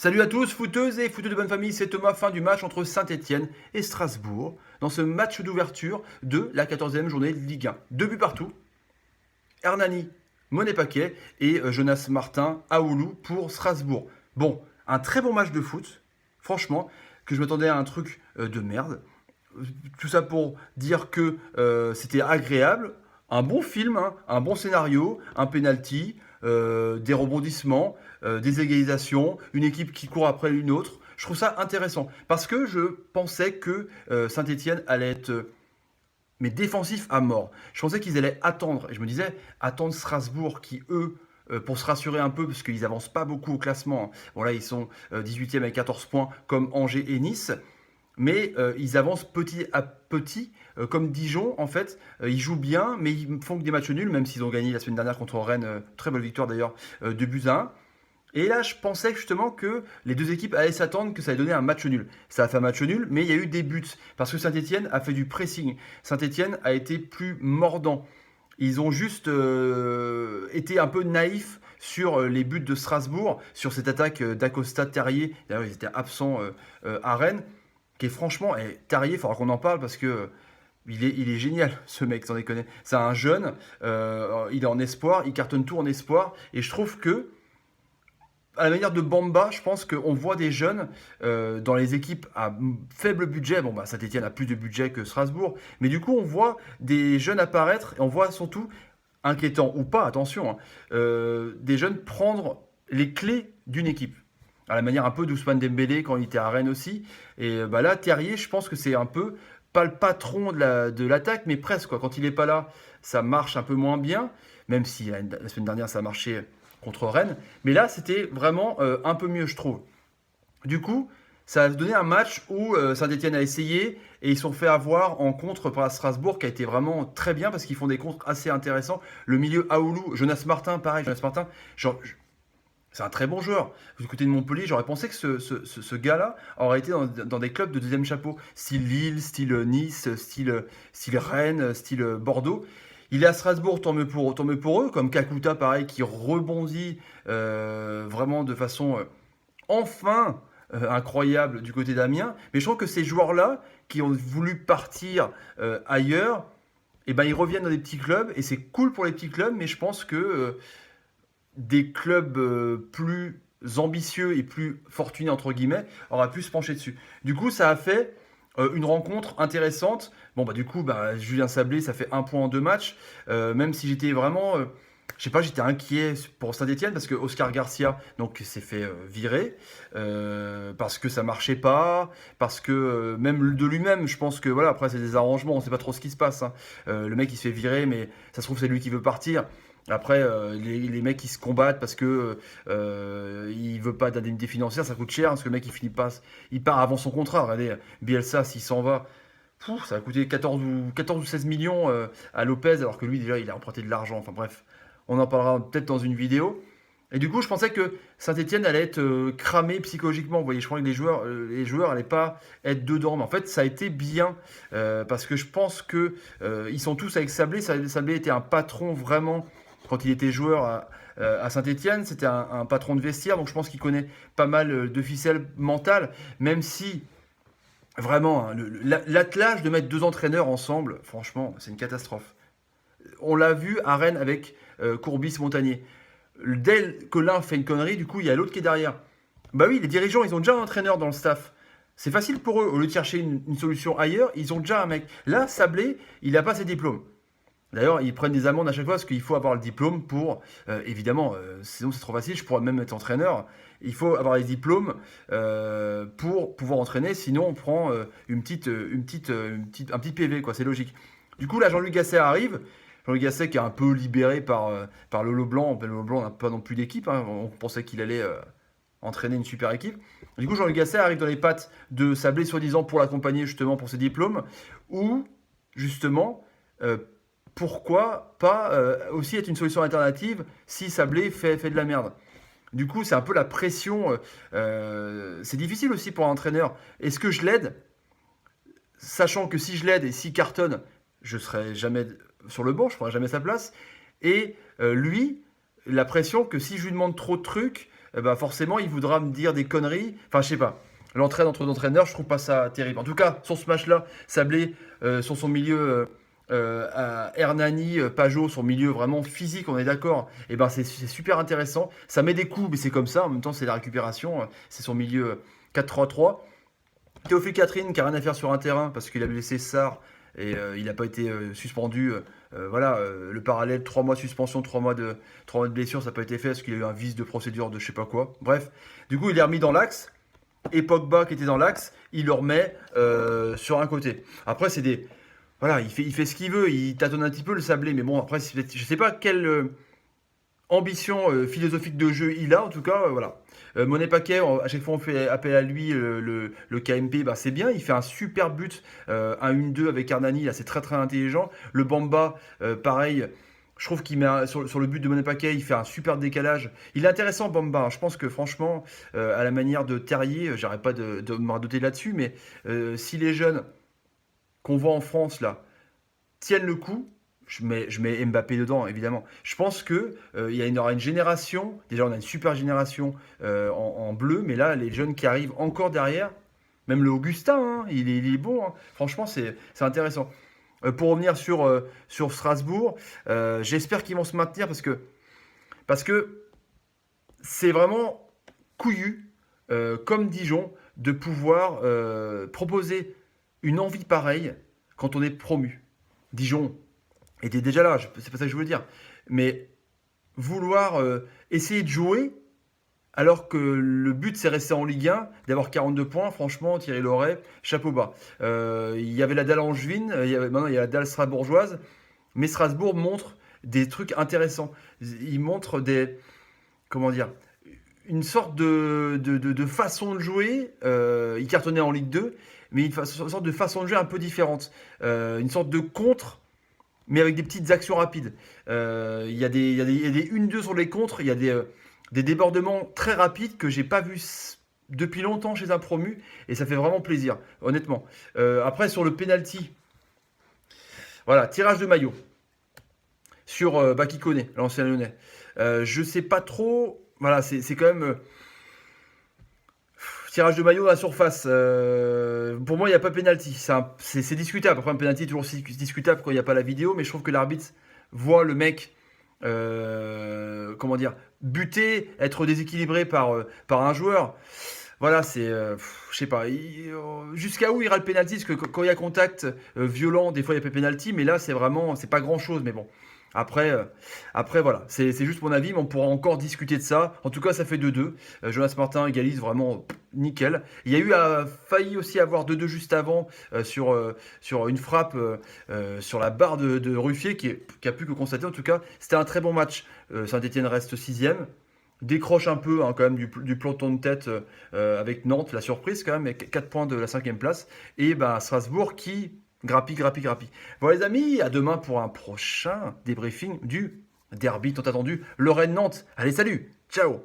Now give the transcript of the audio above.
Salut à tous, footeuses et footeux de bonne famille, c'est Thomas, fin du match entre Saint-Etienne et Strasbourg, dans ce match d'ouverture de la 14e journée de Ligue 1. Deux buts partout, Hernani, Monet Paquet et Jonas Martin, Aoulou pour Strasbourg. Bon, un très bon match de foot, franchement, que je m'attendais à un truc de merde. Tout ça pour dire que c'était agréable, un bon film, hein, un bon scénario, un penalty, des rebondissements, des égalisations, une équipe qui court après une autre. Je trouve ça intéressant parce que je pensais que Saint-Etienne allait être mais défensif à mort. Je pensais qu'ils allaient attendre. Et je me disais, attendre Strasbourg qui, eux, pour se rassurer un peu, parce qu'ils avancent pas beaucoup au classement. Bon, là, ils sont 18e avec 14 points, comme Angers et Nice. Mais ils avancent petit à petit, comme Dijon, en fait. Ils jouent bien, mais ils font que des matchs nuls, même s'ils ont gagné la semaine dernière contre Rennes. Très belle victoire d'ailleurs, 2 buts à 1. Et là, je pensais justement que les deux équipes allaient s'attendre que ça allait donner un match nul. Ça a fait un match nul, mais il y a eu des buts. Parce que Saint-Etienne a fait du pressing. Saint-Etienne a été plus mordant. Ils ont juste été un peu naïfs sur les buts de Strasbourg, sur cette attaque d'Acosta-Terrier. D'ailleurs, ils étaient absents à Rennes. Qui est franchement, Terrier, il faudra qu'on en parle parce que il est génial, ce mec, sans déconner. C'est un jeune, il est en espoir, il cartonne tout en espoir. Et je trouve que à la manière de Bamba, je pense qu'on voit des jeunes dans les équipes à faible budget. Bon, bah, Saint-Etienne a plus de budget que Strasbourg. Mais du coup, on voit des jeunes apparaître et on voit surtout, inquiétant ou pas, attention, hein, des jeunes prendre les clés d'une équipe. À la manière un peu d'Ousmane Dembélé quand il était à Rennes aussi. Et bah là, Terrier, je pense que c'est un peu, pas le patron de l'attaque, mais presque, quoi. Quand il n'est pas là, ça marche un peu moins bien. Même si la semaine dernière, ça a marché contre Rennes. Mais là, c'était vraiment un peu mieux, je trouve. Du coup, ça a donné un match où Saint-Etienne a essayé et ils sont fait avoir en contre par Strasbourg qui a été vraiment très bien parce qu'ils font des contres assez intéressants. Le milieu Aoulou, Jonas Martin, pareil, Jonas Martin, genre, c'est un très bon joueur. Du côté de Montpellier, j'aurais pensé que ce gars-là aurait été dans des clubs de deuxième chapeau, style Lille, style Nice, style Rennes, style Bordeaux. Il est à Strasbourg, tant mieux pour eux, comme Kakuta, pareil, qui rebondit vraiment de façon enfin incroyable du côté d'Amiens. Mais je trouve que ces joueurs-là, qui ont voulu partir ailleurs, eh ben, ils reviennent dans des petits clubs, et c'est cool pour les petits clubs, mais je pense que des clubs plus ambitieux et plus fortunés, entre guillemets, auraient pu se pencher dessus. Du coup, ça a fait une rencontre intéressante. Bon, bah, du coup, bah, Julien Sablé, ça fait un point en deux matchs. Même si j'étais vraiment. Je sais pas, j'étais inquiet pour Saint-Etienne parce que Oscar Garcia donc s'est fait virer parce que ça marchait pas, parce que même de lui-même, je pense que voilà, après c'est des arrangements, on sait pas trop ce qui se passe, hein. Le mec il se fait virer, mais ça se trouve c'est lui qui veut partir. Après, les mecs qui se combattent parce que il veut pas d'indemnité financière, ça coûte cher parce que le mec il finit pas, il part avant son contrat. Regardez, Bielsa s'il s'en va, ça a coûté 14 ou 16 millions à Lopez alors que lui déjà il a emprunté de l'argent. Enfin bref, on en parlera peut-être dans une vidéo. Et du coup, je pensais que Saint-Etienne allait être cramé psychologiquement. Vous voyez, je croyais que les joueurs allaient pas être dedans. Mais en fait, ça a été bien parce que je pense que ils sont tous avec Sablé. Sablé était un patron vraiment quand il était joueur à Saint-Etienne. C'était un patron de vestiaire, donc je pense qu'il connaît pas mal de ficelles mentales. Même si vraiment, hein, l'attelage de mettre deux entraîneurs ensemble, franchement, c'est une catastrophe. On l'a vu à Rennes avec Courbis-Montagnier. Dès que l'un fait une connerie, du coup, il y a l'autre qui est derrière. Bah oui, les dirigeants, ils ont déjà un entraîneur dans le staff. C'est facile pour eux. Au lieu de chercher une solution ailleurs, ils ont déjà un mec. Là, Sablé, il n'a pas ses diplômes. D'ailleurs, ils prennent des amendes à chaque fois parce qu'il faut avoir le diplôme pour, évidemment, sinon c'est trop facile, je pourrais même être entraîneur. Il faut avoir les diplômes pour pouvoir entraîner, sinon on prend un petit PV, quoi, c'est logique. Du coup, là, Jean-Luc Gasset arrive. Jean-Luc Gasset qui est un peu libéré par Lolo Blanc. Lolo Blanc n'a pas non plus d'équipe, hein. On pensait qu'il allait entraîner une super équipe. Du coup, Jean-Luc Gasset arrive dans les pattes de Sablé, soi-disant pour l'accompagner justement pour ses diplômes, ou justement pourquoi pas aussi être une solution alternative si Sablé fait de la merde. Du coup, c'est un peu la pression. C'est difficile aussi pour un entraîneur. Est-ce que je l'aide? Sachant que si je l'aide et s'il cartonne, je ne serai jamais sur le banc, je ne prendrai jamais sa place. Et lui, la pression que si je lui demande trop de trucs, bah forcément, il voudra me dire des conneries. Enfin, je sais pas. L'entraide entre d'entraîneurs, je trouve pas ça terrible. En tout cas, sur ce match-là, Sablé, sur son milieu, Hernani, Pajot, son milieu vraiment physique, on est d'accord. Et ben, c'est super intéressant. Ça met des coups, mais c'est comme ça. En même temps, c'est la récupération. C'est son milieu 4-3-3. Théophile Catherine qui a rien à faire sur un terrain parce qu'il a blessé Sarr et il n'a pas été suspendu. Voilà, le parallèle, 3 mois de suspension, 3 mois de blessure, ça n'a pas été fait parce qu'il a eu un vice de procédure de je sais pas quoi. Bref, du coup, il est remis dans l'axe. Et Pogba qui était dans l'axe, il le remet sur un côté. Après, c'est des. Voilà, il fait ce qu'il veut, il tâtonne un petit peu le Sablé, mais bon, après, je sais pas quelle ambition philosophique de jeu il a, en tout cas, voilà. Monet Paquet, à chaque fois on fait appel à lui, le KMP, bah, c'est bien, il fait un super but, un 1-2 avec Hernani, là c'est très très intelligent. Le Bamba, pareil, je trouve qu'il met sur le but de Monet Paquet, il fait un super décalage. Il est intéressant Bamba, hein. Je pense que franchement, à la manière de Terrier, j'arrête pas de me radoter là-dessus, mais si les jeunes qu'on voit en France là tiennent le coup, je mets Mbappé dedans, évidemment. Je pense que il y aura une génération, déjà on a une super génération en bleu, mais là, les jeunes qui arrivent encore derrière, même le Augustin, hein, il est bon. Hein. Franchement, c'est intéressant. Pour revenir sur Strasbourg, j'espère qu'ils vont se maintenir parce que c'est vraiment couillu, comme Dijon, de pouvoir proposer une envie pareille quand on est promu. Dijon était déjà là, c'est pas ça que je veux dire. Mais vouloir essayer de jouer alors que le but c'est rester en Ligue 1, d'avoir 42 points, franchement, Thierry Loret, chapeau bas. Il y avait la dalle angevine, maintenant il y a la dalle strasbourgeoise, mais Strasbourg montre des trucs intéressants. Il montre des, comment dire, une sorte de façon de jouer. Il cartonnait en Ligue 2, mais une sorte de façon de jouer un peu différente. Une sorte de contre mais avec des petites actions rapides. Il y a des 1-2 sur les contres, il y a des débordements très rapides que j'ai pas vu depuis longtemps chez un promu, et ça fait vraiment plaisir, honnêtement. Après, sur le penalty, voilà, tirage de maillot sur Bakikone, l'ancien Lyonnais. Je sais pas trop, voilà, c'est quand même. Tirage de maillot à la surface. Pour moi, il n'y a pas pénalty. C'est discutable. Après, un pénalty est toujours discutable quand il n'y a pas la vidéo, mais je trouve que l'arbitre voit le mec, comment dire, buter, être déséquilibré par un joueur. Voilà, je sais pas. Jusqu'à où ira le pénalty? Parce que quand il y a contact violent, des fois il y a pas pénalty, mais là c'est pas grand chose. Mais bon, après, voilà, c'est juste mon avis, mais on pourra encore discuter de ça. En tout cas, ça fait 2-2. Jonas Martin égalise vraiment nickel. Il y a eu failli aussi avoir 2-2 juste avant sur une frappe sur la barre de Ruffier qui a pu que constater. En tout cas, c'était un très bon match. Saint-Etienne reste 6ème. Décroche un peu hein, quand même du peloton de tête avec Nantes, la surprise quand même, avec 4 points de la 5ème place. Et ben, Strasbourg qui grappille. Voilà les amis, à demain pour un prochain débriefing du derby tant attendu, Lorraine-Nantes. Allez, salut, ciao.